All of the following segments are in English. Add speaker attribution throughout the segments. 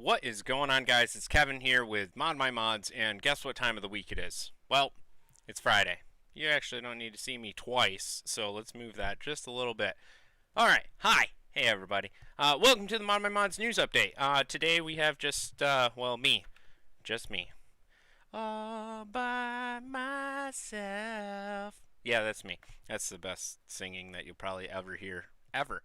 Speaker 1: What is going on, guys? It's Kevin here with ModMyMods, and guess what time of the week it is? Well, it's Friday. You actually don't need to see me twice, so let's move that just a little bit. Alright, hi! Hey everybody. Welcome to the ModMyMods news update. Today we have just, me. Just me. All by myself. Yeah, that's me. That's the best singing that you'll probably ever hear. Ever.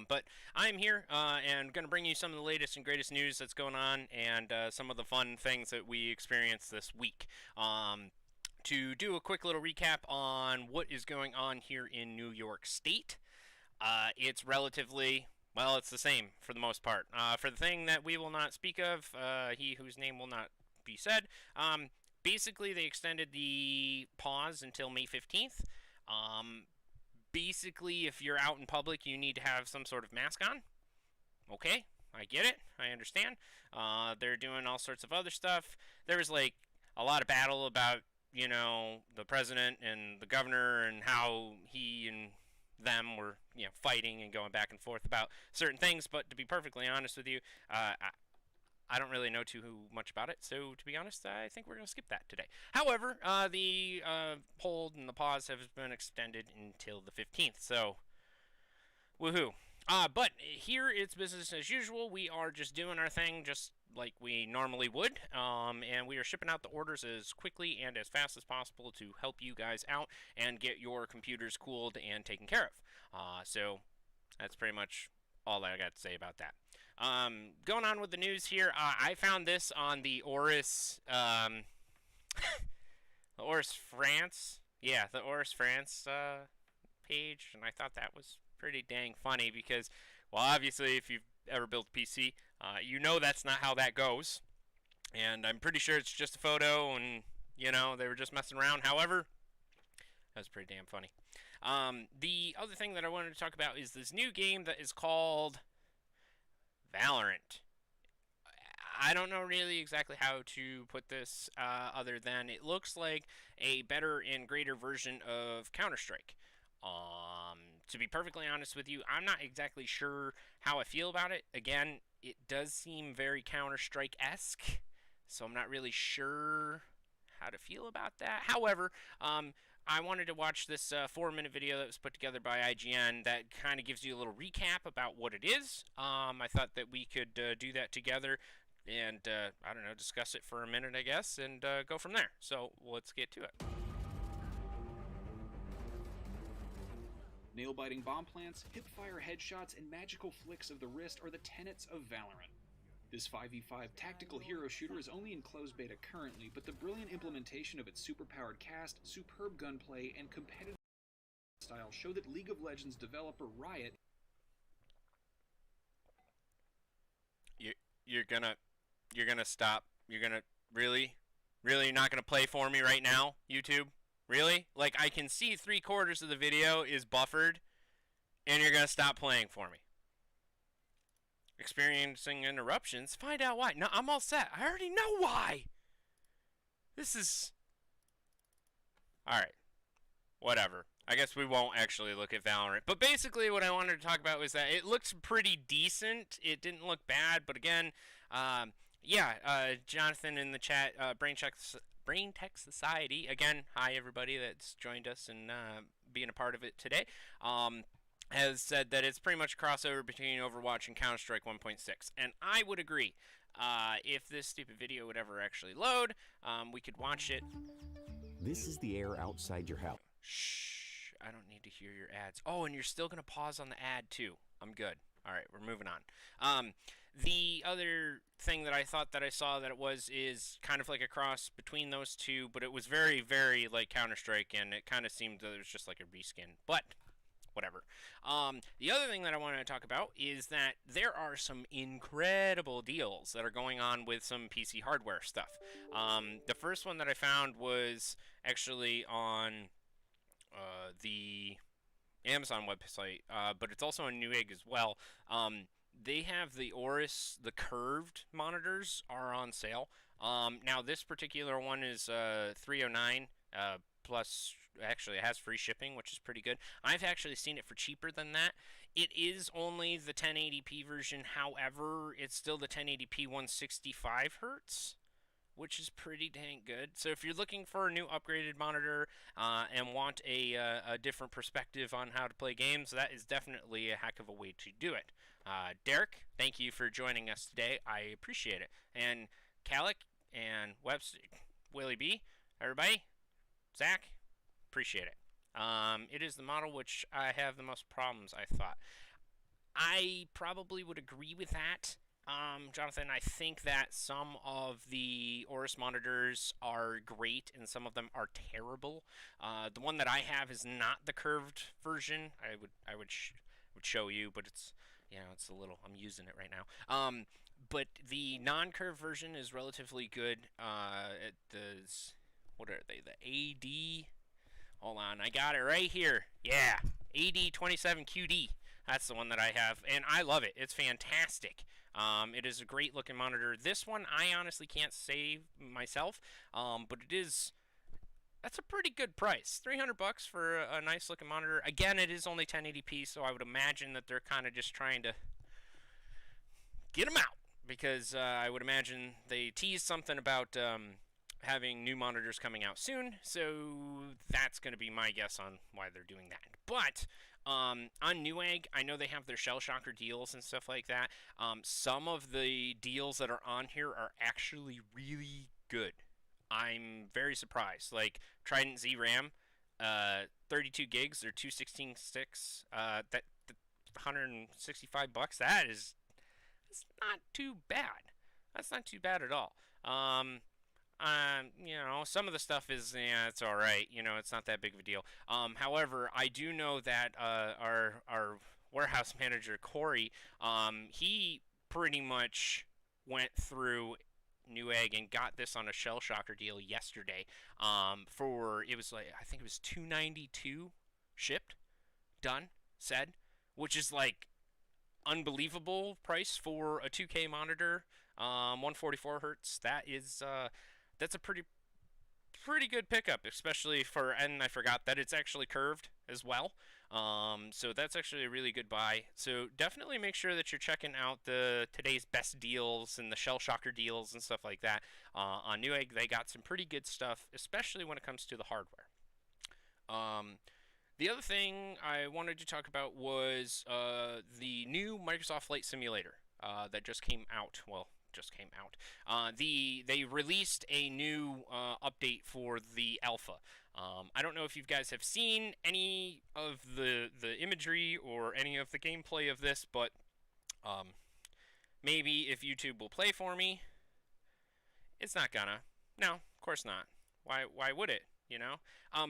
Speaker 1: But I'm here and going to bring you some of the latest and greatest news that's going on and some of the fun things that we experienced this week. To do a quick little recap on what is going on here in New York State, it's relatively, well, it's the same for the most part. For the thing that we will not speak of, he whose name will not be said, basically they extended the pause until May 15th. Basically, if you're out in public, you need to have some sort of mask on. Okay, I get it. I understand. They're doing all sorts of other stuff. There was like a lot of battle about, the president and the governor and how he and them were, fighting and going back and forth about certain things. But to be perfectly honest with you, I don't really know too much about it, so to be honest, I think we're going to skip that today. However, the hold and the pause have been extended until the 15th, so woohoo. But here it's business as usual. We are just doing our thing just like we normally would, and we are shipping out the orders as quickly and as fast as possible to help you guys out and get your computers cooled and taken care of. So that's pretty much all I got to say about that. Going on with the news here, I found this on the Oris, the Oris France, the Oris France page, and I thought that was pretty dang funny because, well, obviously, if you've ever built a PC, you know that's not how that goes, and I'm pretty sure it's just a photo, and they were just messing around. However, that was pretty damn funny. The other thing that I wanted to talk about is this new game that is called Valorant. I don't know really exactly how to put this other than it looks like a better and greater version of Counter-Strike. To be perfectly honest with you, I'm not exactly sure how I feel about it. Again, it does seem very Counter-Strike-esque, so I'm not really sure how to feel about that. However, I wanted to watch this 4-minute video that was put together by IGN that kind of gives you a little recap about what it is. I thought that we could do that together and, I don't know, discuss it for a minute, I guess, and go from there. So let's get to it.
Speaker 2: Nail-biting bomb plants, hip-fire headshots, and magical flicks of the wrist are the tenets of Valorant. This 5v5 tactical hero shooter is only in closed beta currently, but the brilliant implementation of its superpowered cast, superb gunplay, and competitive style show that League of Legends developer Riot...
Speaker 1: You're gonna stop? You're gonna... Really? Really? You're not gonna play for me right now, YouTube? Really? Like, I can see 3/4 of the video is buffered, and you're gonna stop playing for me. Experiencing interruptions? Find out why. No, I'm all set. I already know why. This is... Alright. Whatever. I guess we won't actually look at Valorant. But basically what I wanted to talk about was that it looks pretty decent. It didn't look bad. But again, Jonathan in the chat, Brain Tech Society. Again, hi everybody that's joined us and being a part of it today. Has said that it's pretty much a crossover between Overwatch and Counter-Strike 1.6. And I would agree. If this stupid video would ever actually load, we could watch it.
Speaker 3: This is the air outside your house.
Speaker 1: Shh, I don't need to hear your ads. Oh, and you're still going to pause on the ad too. I'm good. All right, we're moving on. The other thing that I thought that I saw that it was is kind of like a cross between those two, but it was very, very like Counter-Strike, and it kind of seemed that it was just like a reskin. But whatever. The other thing that I wanted to talk about is that there are some incredible deals that are going on with some PC hardware stuff. The first one that I found was actually on the Amazon website, but it's also on Newegg as well. They have the Oris, the curved monitors are on sale. Now this particular one is $309 plus. Actually, it has free shipping, which is pretty good. I've actually seen it for cheaper than that It is only the 1080p version. However, it's still the 1080p 165 hertz, which is pretty dang good. So if you're looking for a new upgraded monitor and want a different perspective on how to play games, that is definitely a heck of a way to do it. Derek, thank you for joining us today. I appreciate it. And Calic and Webster, Willie B, everybody, Zach, appreciate it. It is the model which I have the most problems, I thought. I probably would agree with that. Jonathan, I think that some of the Aorus monitors are great and some of them are terrible. The one that I have is not the curved version. I would show you, but it's it's a little. I'm using it right now. But the non-curved version is relatively good. It does. What are they? The AD. Hold on, I got it right here. Yeah, AD27QD. That's the one that I have, and I love it. It's fantastic. It is a great looking monitor. This one I honestly can't say myself, but that's a pretty good price. $300 for a nice looking monitor. Again, it is only 1080p, so I would imagine that they're kind of just trying to get them out, because I would imagine they teased something about having new monitors coming out soon, so that's going to be my guess on why they're doing that. But on Newegg, I know they have their Shell Shocker deals and stuff like that. Some of the deals that are on here are actually really good. I'm very surprised. Like Trident Z RAM, 32 gigs or 216 sticks. That $165. That's not too bad. That's not too bad at all. Some of the stuff is, it's all right. It's not that big of a deal. However, I do know that our warehouse manager Corey, he pretty much went through Newegg and got this on a Shell Shocker deal yesterday. It was like, I think it was $292 shipped, done, said, which is like unbelievable price for a 2K monitor, 144 hertz. That's a pretty good pickup, especially and I forgot that it's actually curved as well. So that's actually a really good buy. So definitely make sure that you're checking out today's best deals and the Shell Shocker deals and stuff like that. On Newegg, they got some pretty good stuff, especially when it comes to the hardware. The other thing I wanted to talk about was the new Microsoft Flight Simulator that just came out. Well, just came out. They released a new update for the alpha. I don't know if you guys have seen any of the imagery or any of the gameplay of this, but maybe if YouTube will play for me. It's not gonna. No, of course not. Why would it?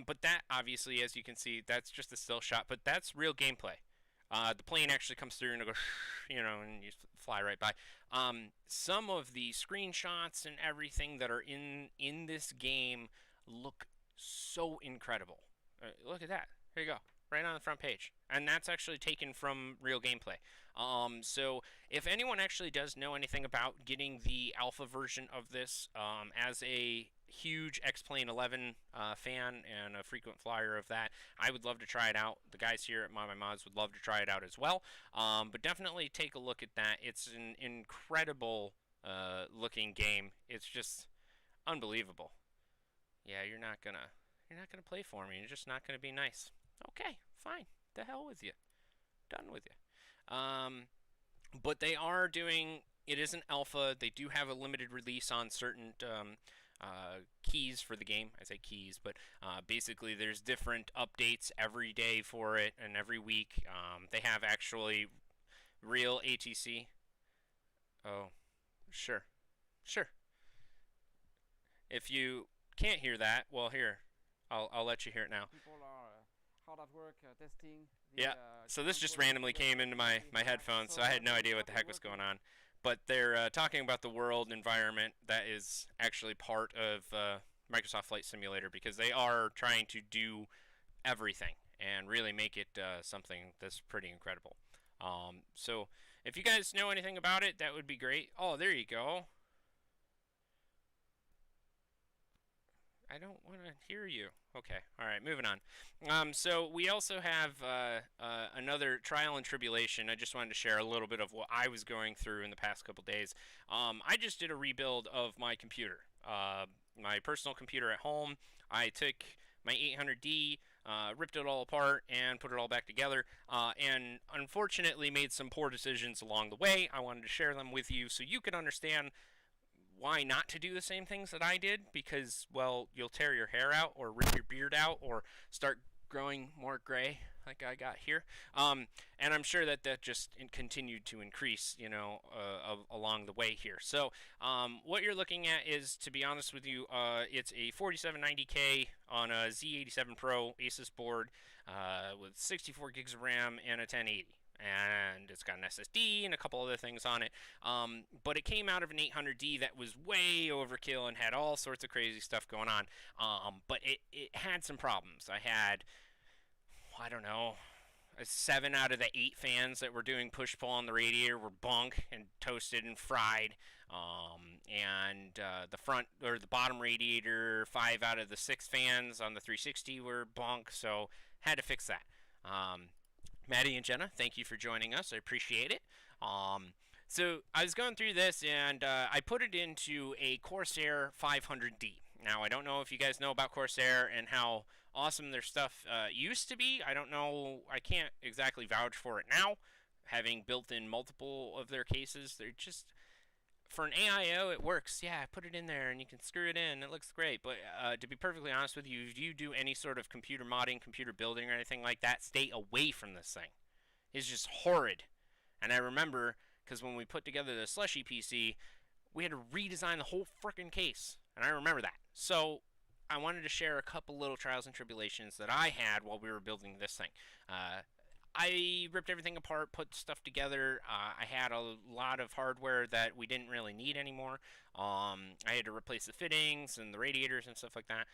Speaker 1: But that obviously, as you can see, that's just a still shot, but that's real gameplay. The plane actually comes through and it goes, and you fly right by. Some of the screenshots and everything that are in this game look so incredible. Look at that. Here you go. Right on the front page. And that's actually taken from real gameplay. So if anyone actually does know anything about getting the alpha version of this, as a huge X-Plane 11 fan and a frequent flyer of that, I would love to try it out. The guys here at ModMyMods would love to try it out as well. But definitely take a look at that. It's an incredible looking game. It's just unbelievable. Yeah, you're not gonna play for me. You're just not gonna be nice. Okay, fine. The hell with you. Done with you. But they are doing. It is an alpha. They do have a limited release on certain keys for the game. I say keys, but basically there's different updates every day for it and every week. They have actually real ATC. Oh, sure. If you can't hear that, well, here, I'll let you hear it now.
Speaker 4: People are hard at work testing.
Speaker 1: Yeah, so this just randomly came into my headphones, so I had no idea what the heck was going on. But they're talking about the world environment that is actually part of Microsoft Flight Simulator, because they are trying to do everything and really make it something that's pretty incredible. So if you guys know anything about it, that would be great. Oh, there you go. I don't want to hear you. Okay, all right, moving on. So we also have another trial and tribulation. I just wanted to share a little bit of what I was going through in the past couple days. I just did a rebuild of my computer, my personal computer at home. I took my 800D, ripped it all apart, and put it all back together, and unfortunately made some poor decisions along the way. I wanted to share them with you so you can understand why not to do the same things that I did, because, well, you'll tear your hair out or rip your beard out or start growing more gray like I got here. And I'm sure that just continued to increase, along the way here. So what you're looking at is, to be honest with you, it's a 4790K on a Z87 Pro Asus board with 64 gigs of RAM and a 1080. And it's got an SSD and a couple other things on it. But it came out of an 800D that was way overkill and had all sorts of crazy stuff going on. But it had some problems. I had, I don't know, 7 out of the 8 fans that were doing push-pull on the radiator were bunk and toasted and fried. The front or the bottom radiator, 5 out of the 6 fans on the 360 were bunk, so had to fix that. Maddie and Jenna, thank you for joining us. I appreciate it. So I was going through this, and I put it into a Corsair 500D. Now, I don't know if you guys know about Corsair and how awesome their stuff used to be. I don't know. I can't exactly vouch for it now, having built in multiple of their cases. They're just, for an AIO, it works. Yeah, put it in there, and you can screw it in. It looks great. But to be perfectly honest with you, if you do any sort of computer modding, computer building, or anything like that, stay away from this thing. It's just horrid. And I remember, because when we put together the slushy PC, we had to redesign the whole frickin' case. And I remember that. So I wanted to share a couple little trials and tribulations that I had while we were building this thing. I ripped everything apart, put stuff together. I had a lot of hardware that we didn't really need anymore. I had to replace the fittings and the radiators and stuff like that.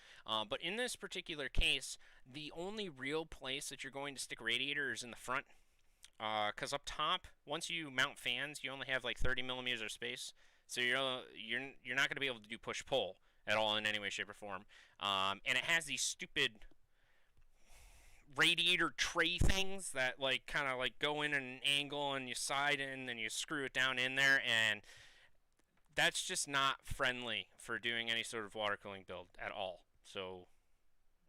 Speaker 1: But in this particular case, the only real place that you're going to stick a radiator is in the front. Because up top, once you mount fans, you only have like 30 millimeters of space. So you're not going to be able to do push-pull at all in any way, shape, or form. And it has these stupid radiator tray things that like kind of like go in an angle and you side in and then you screw it down in there, and that's just not friendly for doing any sort of water cooling build at all. So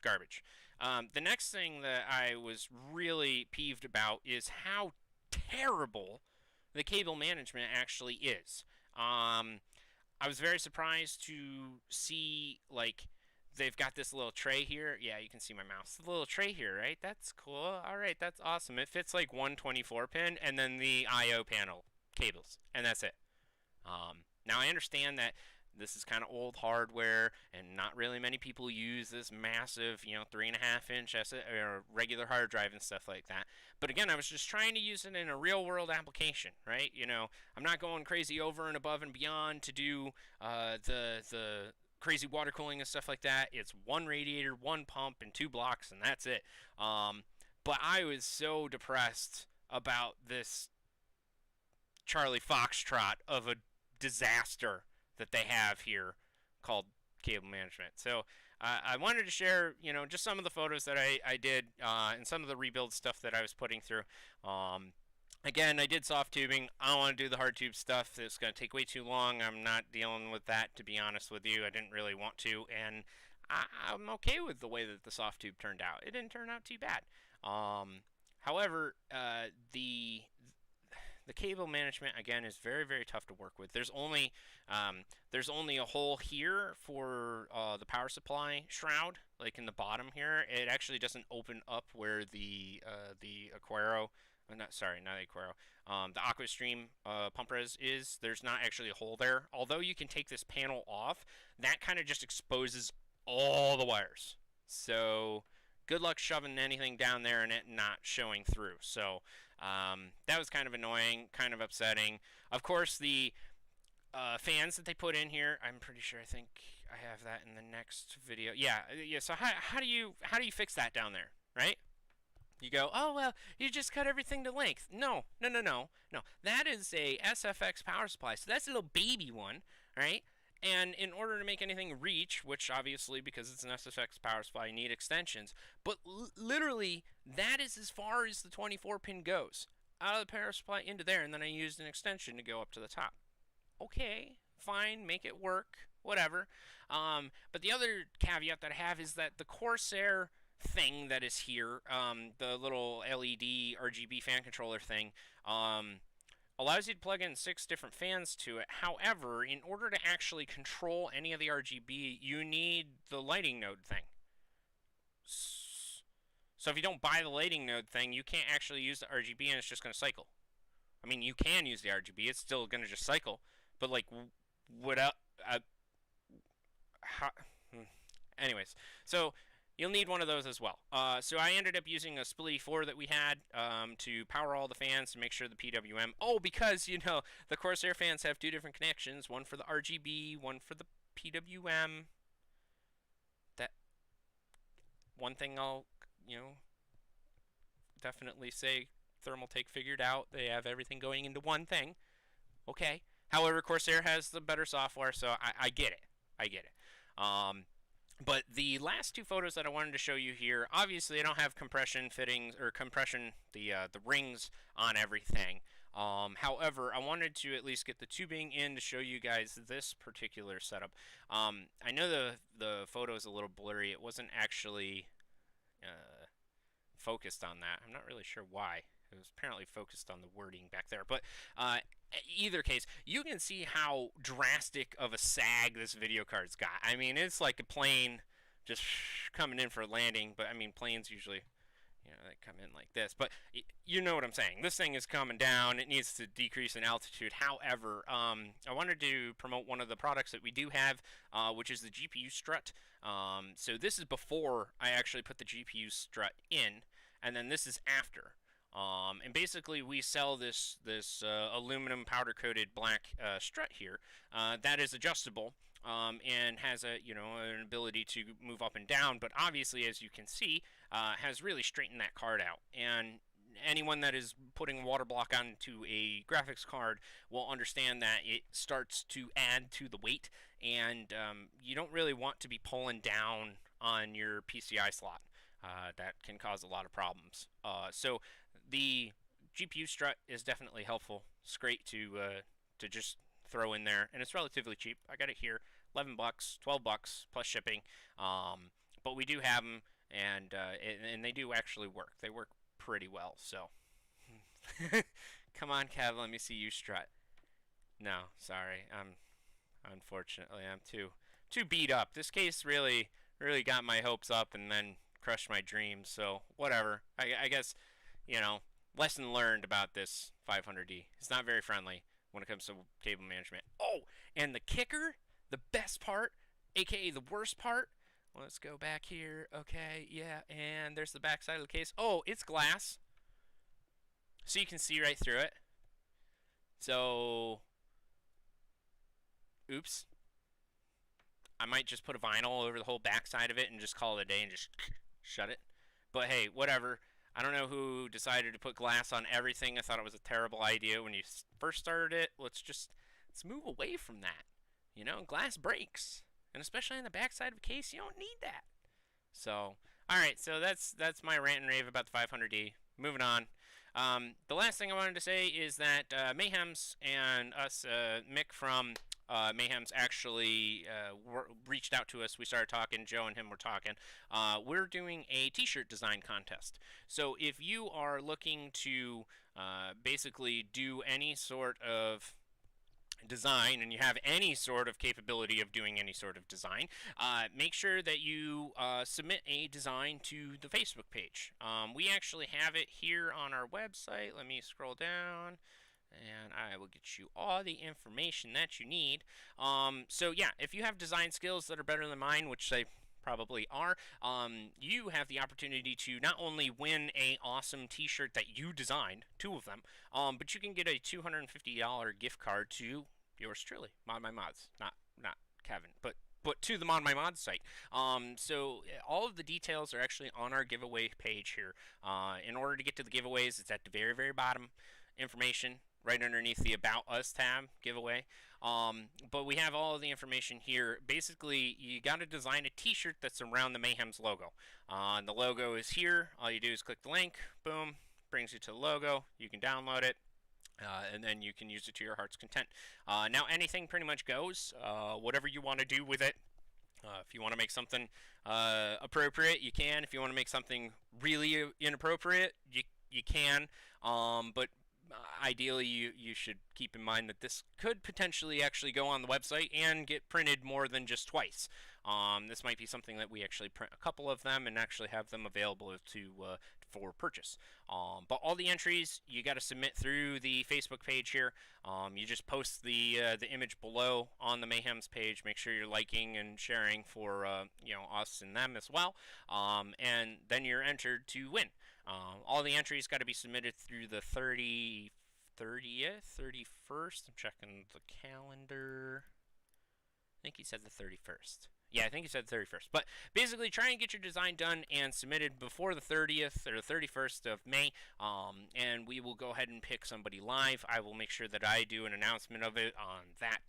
Speaker 1: garbage. The next thing that I was really peeved about is how terrible the cable management actually is. I was very surprised to see, like, they've got this little tray here. Yeah, you can see my mouse. The little tray here, right? That's cool. All right, that's awesome. It fits like one 24-pin and then the I/O panel cables, and that's it. Now I understand that this is kind of old hardware, and not really many people use this massive, 3.5-inch or regular hard drive and stuff like that. But again, I was just trying to use it in a real-world application, right? I'm not going crazy over and above and beyond to do the crazy water cooling and stuff like that. It's one radiator, one pump, and 2 blocks, and that's it. But I was so depressed about this Charlie Foxtrot of a disaster that they have here called cable management. So I wanted to share, just some of the photos that I did and some of the rebuild stuff that I was putting through. Again, I did soft tubing. I don't want to do the hard tube stuff. It's going to take way too long. I'm not dealing with that, to be honest with you. I didn't really want to, and I'm okay with the way that the soft tube turned out. It didn't turn out too bad. However, the cable management, again, is very, very tough to work with. There's only a hole here for the power supply shroud, like in the bottom here. It actually doesn't open up where the Aquaro, not the Aquaro, the AquaStream pump res is. There's not actually a hole there. Although you can take this panel off, that kind of just exposes all the wires. So good luck shoving anything down there and it not showing through. So that was kind of annoying, kind of upsetting. Of course, the fans that they put in here, I'm pretty sure, I think I have that in the next video. Yeah. So how do you fix that down there, right? You go, oh, well, you just cut everything to length. No. That is a SFX power supply. So that's a little baby one, right? And in order to make anything reach, which obviously because it's an SFX power supply, you need extensions. But literally, that is as far as the 24 pin goes. Out of the power supply into there, and then I used an extension to go up to the top. Okay, fine, make it work, whatever. But the other caveat that I have is that the Corsair thing that is here, the little LED RGB fan controller thing, allows you to plug in 6 different fans to it. However, in order to actually control any of the RGB, you need the lighting node thing. So if you don't buy the lighting node thing, you can't actually use the RGB and it's just going to cycle. I mean, you can use the RGB, it's still going to just cycle. But like, what anyways, so you'll need one of those as well. So I ended up using a Splitty 4 that we had to power all the fans to make sure the PWM. Oh, because, you know, the Corsair fans have 2 different connections. One for the RGB, one for the PWM. That one thing I'll, you know, definitely say Thermaltake figured out. They have everything going into one thing. Okay. However, Corsair has the better software, so I get it. I get it. But the last 2 photos that I wanted to show you here, obviously I don't have compression fittings or compression, the rings on everything. However, I wanted to at least get the tubing in to show you guys this particular setup. I know the photo is a little blurry. It wasn't actually focused on that. I'm not really sure why. It was apparently focused on the wording back there. But either case, you can see how drastic of a sag this video card's got. I mean, it's like a plane just coming in for a landing. But I mean, planes usually, you know, they come in like this. But you know what I'm saying. This thing is coming down. It needs to decrease in altitude. However, I wanted to promote one of the products that we do have, which is the GPU strut. So this is before I actually put the GPU strut in, and then this is after. And basically we sell this aluminum powder coated black strut here that is adjustable and has a, you know, an ability to move up and down, but obviously, as you can see, has really straightened that card out. And anyone that is putting water block onto a graphics card will understand that it starts to add to the weight, and you don't really want to be pulling down on your PCI slot. That can cause a lot of problems. So the GPU strut is definitely helpful. It's great to just throw in there, and it's relatively cheap. I got it here, $11, $12 plus shipping. But we do have them, and they do actually work. They work pretty well. So, come on, Kev, let me see you strut. No, sorry, unfortunately I'm too beat up. This case really got my hopes up and then crushed my dreams. So whatever. I guess, you know, lesson learned about this 500D. It's not very friendly when it comes to cable management. Oh, and the kicker, the best part, aka the worst part. Let's go back here. Okay, yeah, and there's the back side of the case. Oh, it's glass, so you can see right through it. So, oops. I might just put a vinyl over the whole back side of it and just call it a day and just shut it. But hey, whatever. I don't know who decided to put glass on everything. I thought it was a terrible idea when you first started it. Let's move away from that. You know, glass breaks, and especially on the back side of a case, you don't need that. So, all right. So that's my rant and rave about the 500D. Moving on. The last thing I wanted to say is that Mayhems and us, Mick from Mayhems actually reached out to us. We started talking. Joe and him were talking. We're doing a t-shirt design contest. So if you are looking to basically do any sort of design and you have any sort of capability of doing any sort of design, make sure that you submit a design to the Facebook page. We actually have it here on our website. Let me scroll down and I will get you all the information that you need. So yeah, if you have design skills that are better than mine, which they probably are, you have the opportunity to not only win a awesome t-shirt that you designed, 2 of them, but you can get a $250 gift card to yours truly, ModMyMods. Not Kevin, but to the ModMyMods site. So all of the details are actually on our giveaway page here. In order to get to the giveaways, it's at the very, very bottom. Information, right underneath the About Us tab giveaway. But we have all of the information here. Basically, you got to design a t-shirt that's around the Mayhem's logo. The logo is here. All you do is click the link. Boom. Brings you to the logo. You can download it. And then you can use it to your heart's content. Now anything pretty much goes. Whatever you want to do with it. If you want to make something appropriate, you can. If you want to make something really inappropriate, you can. But ideally, you should keep in mind that this could potentially actually go on the website and get printed more than just twice. This might be something that we actually print a couple of them and actually have them available for purchase. But all the entries you got to submit through the Facebook page here. You just post the image below on the Mayhem's page. Make sure you're liking and sharing for us and them as well. And then you're entered to win. All the entries got to be submitted through the 30th, 31st. I'm checking the calendar. I think he said the 31st. Yeah, I think he said 31st. But basically, try and get your design done and submitted before the 30th or the 31st of May. And we will go ahead and pick somebody live. I will make sure that I do an announcement of it on that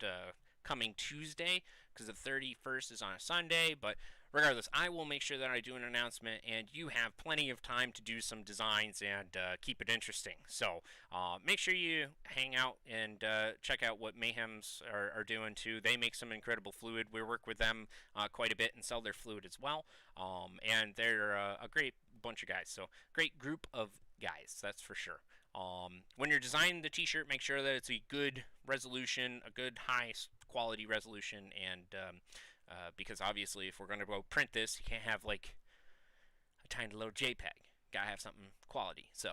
Speaker 1: coming Tuesday, because the 31st is on a Sunday. But regardless, I will make sure that I do an announcement, and you have plenty of time to do some designs and keep it interesting. So make sure you hang out and check out what Mayhems are doing too. They make some incredible fluid. We work with them quite a bit and sell their fluid as well. And they're a great bunch of guys. So great group of guys, that's for sure. When you're designing the t-shirt, make sure that it's a good resolution, a good high quality resolution, and because obviously if we're going to go print this, you can't have like a tiny little JPEG. Gotta have something quality. So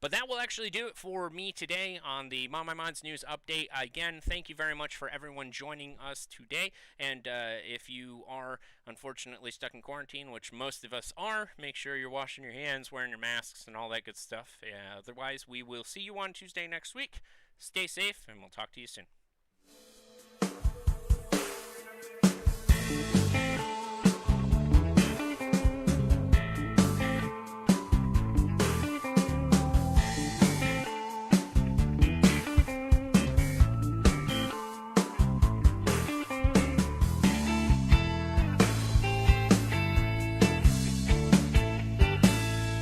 Speaker 1: but that will actually do it for me today on the ModMyMods news update. Again, thank you very much for everyone joining us today. And if you are unfortunately stuck in quarantine, which most of us are, make sure you're washing your hands, wearing your masks, and all that good stuff. Otherwise, we will see you on Tuesday next week. Stay safe, and we'll talk to you soon.